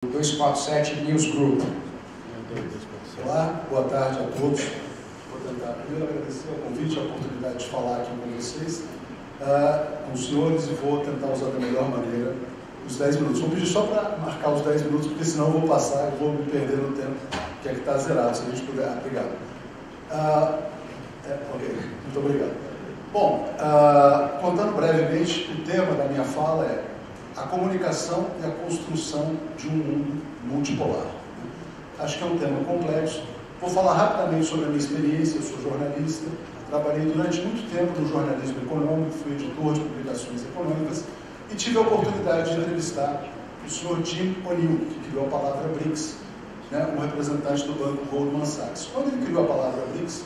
247 News Group. Olá, boa tarde a todos. Vou tentar primeiro agradecer o convite, a oportunidade de falar aqui com vocês, com os senhores, e vou tentar usar da melhor maneira os 10 minutos. Vou pedir só para marcar os 10 minutos, porque senão eu vou passar e vou me perder no tempo, que é que está zerado, se a gente puder. Obrigado. Ok, muito obrigado. Bom, contando brevemente, o tema da minha fala é a comunicação e a construção de um mundo multipolar. Acho que é um tema complexo. Vou falar rapidamente sobre a minha experiência. Eu sou jornalista, trabalhei durante muito tempo no jornalismo econômico, fui editor de publicações econômicas e tive a oportunidade de entrevistar o senhor Jim O'Neill, que criou a palavra BRICS, né, um representante do banco Goldman Sachs. Quando ele criou a palavra BRICS,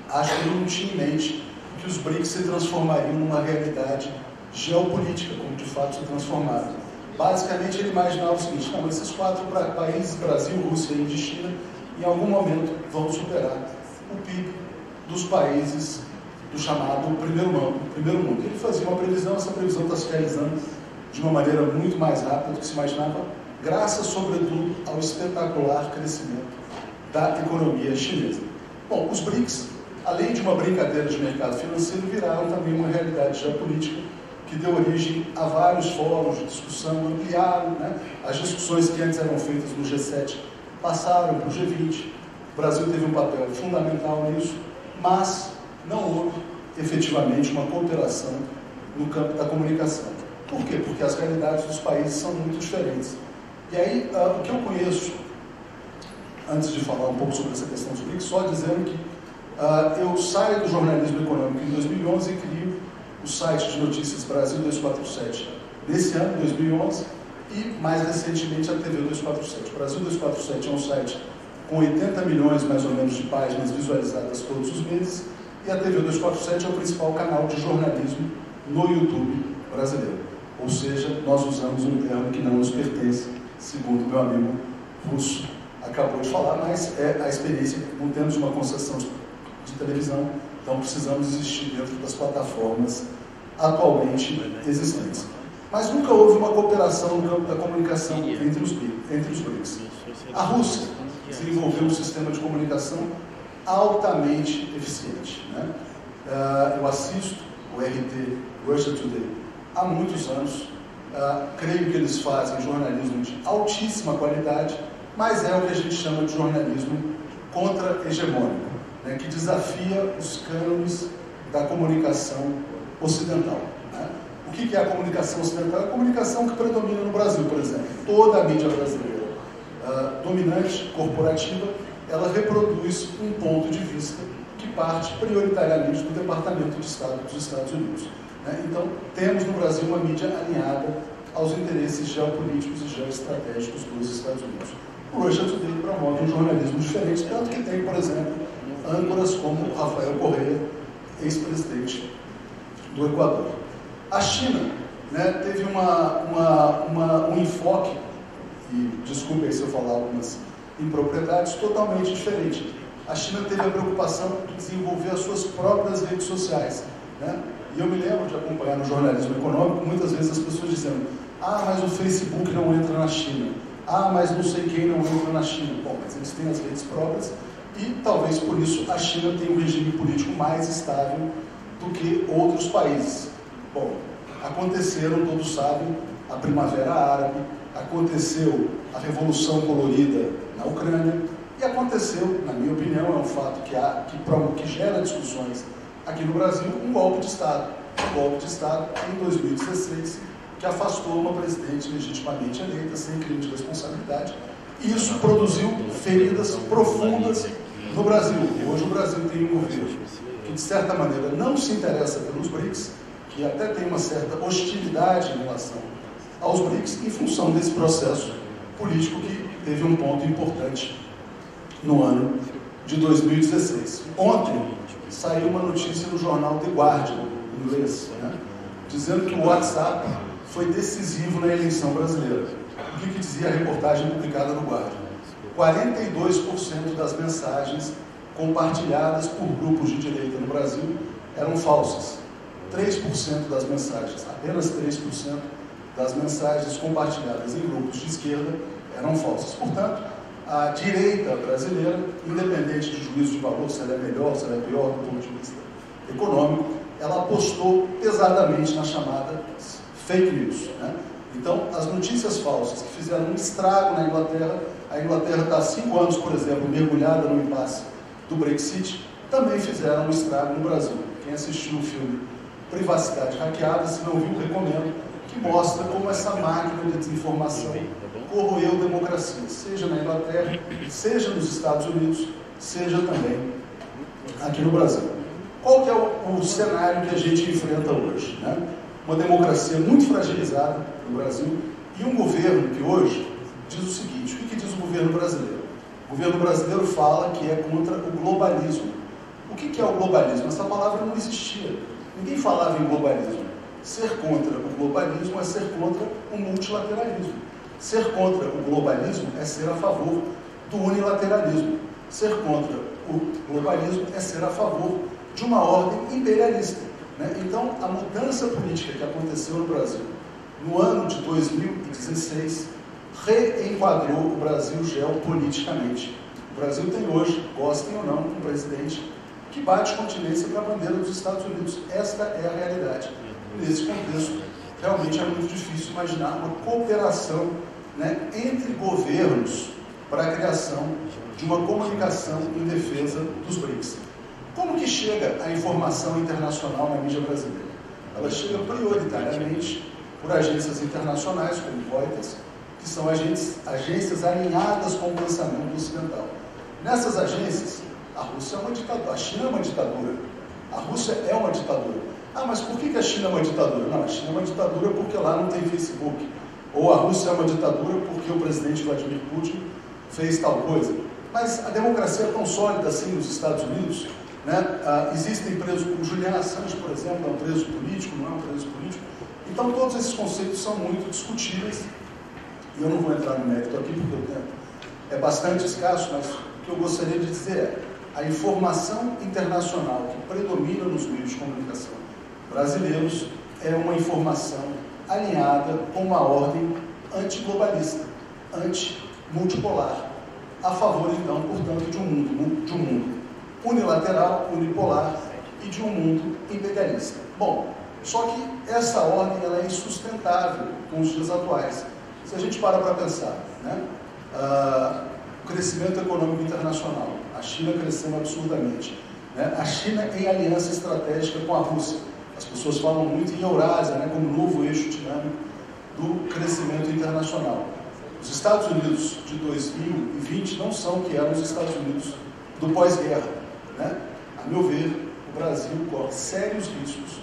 acho que ele não tinha em mente que os BRICS se transformariam numa realidade geopolítica, como de fato se transformaram. Basicamente, ele imaginava o seguinte: não, esses 4 países, Brasil, Rússia, Índia e China, em algum momento vão superar o PIB dos países do chamado primeiro mundo. Ele fazia uma previsão, essa previsão está se realizando de uma maneira muito mais rápida do que se imaginava, graças, sobretudo, ao espetacular crescimento da economia chinesa. Bom, os BRICS, além de uma brincadeira de mercado financeiro, viraram também uma realidade geopolítica que deu origem a vários fóruns de discussão, ampliaram, né? As discussões que antes eram feitas no G7 passaram para o G20. O Brasil teve um papel fundamental nisso, mas não houve efetivamente uma cooperação no campo da comunicação. Por quê? Porque as realidades dos países são muito diferentes. E aí, o que eu conheço, antes de falar um pouco sobre essa questão dos BRICS, só dizendo que eu saio do jornalismo econômico em 2011 e crio o site de notícias Brasil 247 nesse ano, 2011, e mais recentemente a TV 247. O Brasil 247 é um site com 80 milhões mais ou menos de páginas visualizadas todos os meses, e a TV 247 é o principal canal de jornalismo no YouTube brasileiro. Ou seja, nós usamos um termo que não nos pertence, segundo meu amigo russo acabou de falar, mas é a experiência. Não temos uma concessão de televisão, então precisamos existir dentro das plataformas atualmente existentes. Mas nunca houve uma cooperação no campo da comunicação entre os BRICS. A Rússia desenvolveu um sistema de comunicação altamente eficiente, né? Eu assisto o RT, Russia Today, há muitos anos. Creio que eles fazem jornalismo de altíssima qualidade, mas é o que a gente chama de jornalismo contra-hegemônico, né, que desafia os cânones da comunicação ocidental, né? O que é a comunicação ocidental? É a comunicação que predomina no Brasil, por exemplo. Toda a mídia brasileira dominante, corporativa, ela reproduz um ponto de vista que parte prioritariamente do Departamento de Estado dos Estados Unidos, né? Então, temos no Brasil uma mídia alinhada aos interesses geopolíticos e geoestratégicos dos Estados Unidos. O Russia Today promove um jornalismo diferente, tanto que tem, por exemplo, âncoras como Rafael Correa, ex-presidente do Equador. A China, né, teve um enfoque, e desculpem se eu falar algumas impropriedades, totalmente diferente. A China teve a preocupação de desenvolver as suas próprias redes sociais, né? E eu me lembro de acompanhar no jornalismo econômico, muitas vezes as pessoas dizendo: ah, mas o Facebook não entra na China. Ah, mas não sei quem não entra na China. Bom, mas eles têm as redes próprias, e talvez por isso a China tenha um regime político mais estável do que outros países. Bom, aconteceram, todos sabem, a Primavera Árabe, aconteceu a Revolução Colorida na Ucrânia, e aconteceu, na minha opinião, é um fato que gera discussões aqui no Brasil, um golpe de Estado. Um golpe de Estado em 2016, que afastou uma presidente legitimamente eleita, sem crime de responsabilidade, e isso produziu feridas profundas no Brasil. Hoje o Brasil tem um governo que, de certa maneira, não se interessa pelos BRICS, que até tem uma certa hostilidade em relação aos BRICS, em função desse processo político que teve um ponto importante no ano de 2016. Ontem saiu uma notícia no jornal The Guardian, em inglês, né, dizendo que o WhatsApp foi decisivo na eleição brasileira. O que dizia a reportagem publicada no Guardian? 42% das mensagens compartilhadas por grupos de direita no Brasil eram falsas. 3% das mensagens, apenas 3% das mensagens compartilhadas em grupos de esquerda eram falsas. Portanto, a direita brasileira, independente de juízo de valor, se ela é melhor, se ela é pior do ponto de vista econômico, ela apostou pesadamente na chamada fake news, né? Então, as notícias falsas que fizeram um estrago na Inglaterra, a Inglaterra está há 5 anos, por exemplo, mergulhada no impasse do Brexit, também fizeram um estrago no Brasil. Quem assistiu o filme Privacidade Hackeada, se não viu, recomendo, que mostra como essa máquina de desinformação corroeu democracia, seja na Inglaterra, seja nos Estados Unidos, seja também aqui no Brasil. Qual que é o cenário que a gente enfrenta hoje, né? Uma democracia muito fragilizada no Brasil e um governo que hoje diz o seguinte: o que diz o governo brasileiro? O governo brasileiro fala que é contra o globalismo. O que é o globalismo? Essa palavra não existia. Ninguém falava em globalismo. Ser contra o globalismo é ser contra o multilateralismo. Ser contra o globalismo é ser a favor do unilateralismo. Ser contra o globalismo é ser a favor de uma ordem imperialista, né? Então, a mudança política que aconteceu no Brasil no ano de 2016 reenquadrou o Brasil geopoliticamente. O Brasil tem hoje, gostem ou não, um presidente que bate continência para a bandeira dos Estados Unidos. Esta é a realidade. Nesse contexto, realmente é muito difícil imaginar uma cooperação, né, entre governos para a criação de uma comunicação em defesa dos BRICS. Como que chega a informação internacional na mídia brasileira? Ela chega prioritariamente por agências internacionais, como Reuters, que são agências alinhadas com o pensamento ocidental. Nessas agências, a Rússia é uma ditadura, a China é uma ditadura, a Rússia é uma ditadura. Ah, mas por que a China é uma ditadura? Não, a China é uma ditadura porque lá não tem Facebook. Ou a Rússia é uma ditadura porque o presidente Vladimir Putin fez tal coisa. Mas a democracia é tão sólida assim nos Estados Unidos, né? Existem presos como Julian Assange, por exemplo, é um preso político, não é um preso político. Então todos esses conceitos são muito discutíveis, e eu não vou entrar no mérito aqui porque o tempo é bastante escasso, mas o que eu gostaria de dizer é: a informação internacional que predomina nos meios de comunicação brasileiros é uma informação alinhada com uma ordem antiglobalista, anti-multipolar, a favor, então, portanto, de um mundo unilateral, unipolar e de um mundo imperialista. Bom, só que essa ordem ela é insustentável com os dias atuais. Se a gente para pensar, né, o crescimento econômico internacional, a China crescendo absurdamente, né, a China em aliança estratégica com a Rússia. As pessoas falam muito em Eurásia, né, como novo eixo dinâmico do crescimento internacional. Os Estados Unidos de 2020 não são o que eram os Estados Unidos do pós-guerra, né? A meu ver, o Brasil corre sérios riscos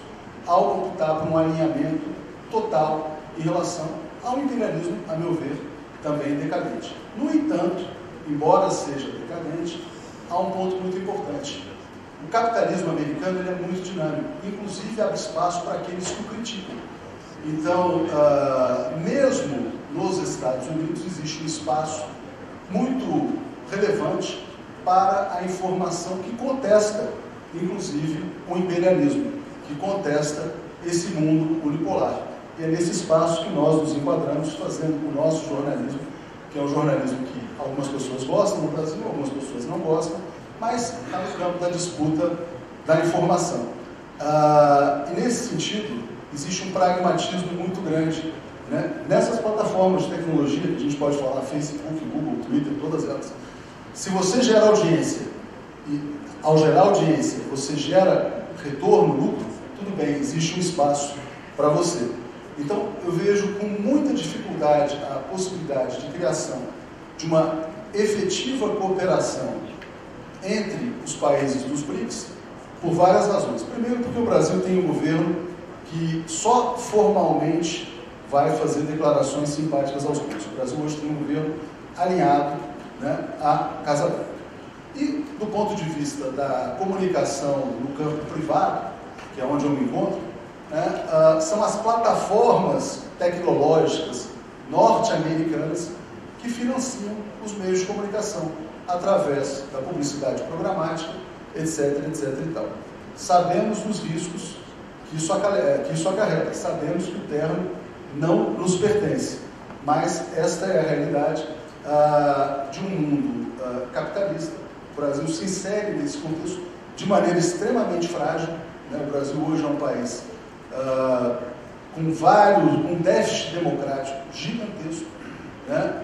ao optar por um alinhamento total em relação ao imperialismo, a meu ver, também decadente. No entanto, embora seja decadente, há um ponto muito importante. O capitalismo americano ele é muito dinâmico, inclusive abre espaço para aqueles que o criticam. Então, mesmo nos Estados Unidos, existe um espaço muito relevante para a informação que contesta, inclusive, o imperialismo, que contesta esse mundo unipolar. E é nesse espaço que nós nos enquadramos fazendo o nosso jornalismo, que é um jornalismo que algumas pessoas gostam no Brasil, algumas pessoas não gostam, mas está no campo da disputa da informação. E nesse sentido, existe um pragmatismo muito grande, né? Nessas plataformas de tecnologia, que a gente pode falar Facebook, Google, Twitter, todas elas. Se você gera audiência, e ao gerar audiência você gera retorno, lucro, tudo bem, existe um espaço para você. Então, eu vejo com muita dificuldade a possibilidade de criação de uma efetiva cooperação entre os países dos BRICS por várias razões. Primeiro, porque o Brasil tem um governo que só formalmente vai fazer declarações simpáticas aos BRICS. O Brasil hoje tem um governo alinhado, né, à Casa Branca. E, do ponto de vista da comunicação no campo privado, que é onde eu me encontro, né, são as plataformas tecnológicas norte-americanas que financiam os meios de comunicação através da publicidade programática, etc, etc e tal. Sabemos dos riscos que isso acarreta, sabemos que o terno não nos pertence, mas esta é a realidade de um mundo capitalista. O Brasil se insere nesse contexto de maneira extremamente frágil, né? O Brasil hoje é um país com um déficit democrático gigantesco, né?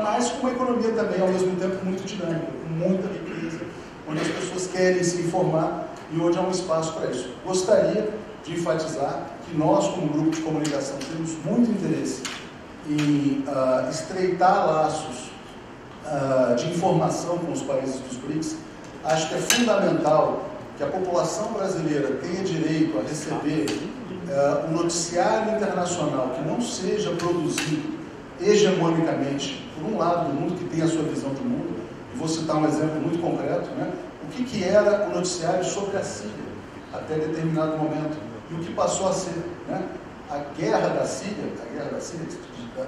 Mas com uma economia também, ao mesmo tempo, muito dinâmica, com muita riqueza, onde as pessoas querem se informar e onde há um espaço para isso. Gostaria de enfatizar que nós, como grupo de comunicação, temos muito interesse em estreitar laços de informação com os países dos BRICS. Acho que é fundamental que a população brasileira tenha direito a receber um noticiário internacional que não seja produzido hegemonicamente por um lado do mundo que tem a sua visão de mundo. E vou citar um exemplo muito concreto, né? O que era o noticiário sobre a Síria até determinado momento e o que passou a ser, né? A guerra da Síria,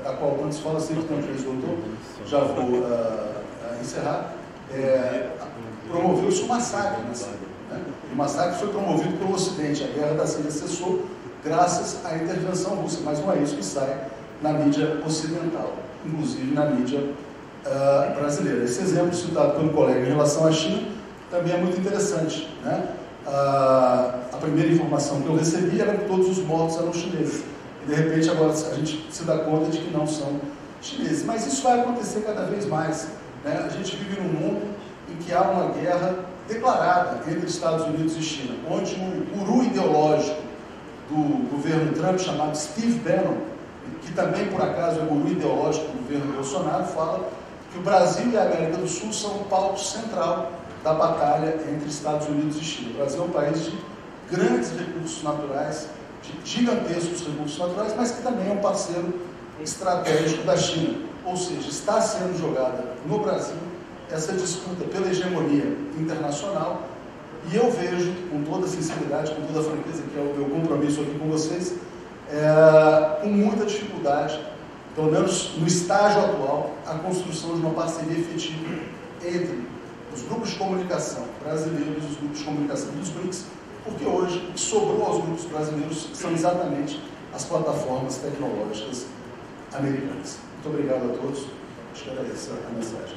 da qual quando se fala sempre tem um ex-doutor, já vou encerrar, promoveu-se um massacre na Síria, né? O massacre foi promovido pelo Ocidente. A guerra da Síria cessou graças à intervenção russa, mas não é isso que sai na mídia ocidental, inclusive na mídia brasileira. Esse exemplo citado pelo colega em relação à China também é muito interessante, né? A primeira informação que eu recebi era que todos os mortos eram chineses. E, de repente, agora a gente se dá conta de que não são chineses. Mas isso vai acontecer cada vez mais, né? A gente vive num mundo em que há uma guerra declarada entre Estados Unidos e China, onde um guru ideológico do governo Trump, chamado Steve Bannon, que também, por acaso, é guru ideológico do governo Bolsonaro, fala que o Brasil e a América do Sul são o palco central da batalha entre Estados Unidos e China. O Brasil é um país de grandes recursos naturais, de gigantescos recursos naturais, mas que também é um parceiro estratégico da China. Ou seja, está sendo jogada no Brasil essa disputa pela hegemonia internacional, e eu vejo, com toda sinceridade, com toda a franqueza, que é o meu compromisso aqui com vocês, com muita dificuldade, pelo menos no estágio atual, a construção de uma parceria efetiva entre os grupos de comunicação brasileiros e os grupos de comunicação dos BRICS, porque hoje o que sobrou aos grupos brasileiros são exatamente as plataformas tecnológicas americanas. Muito obrigado a todos. Acho que era essa a mensagem.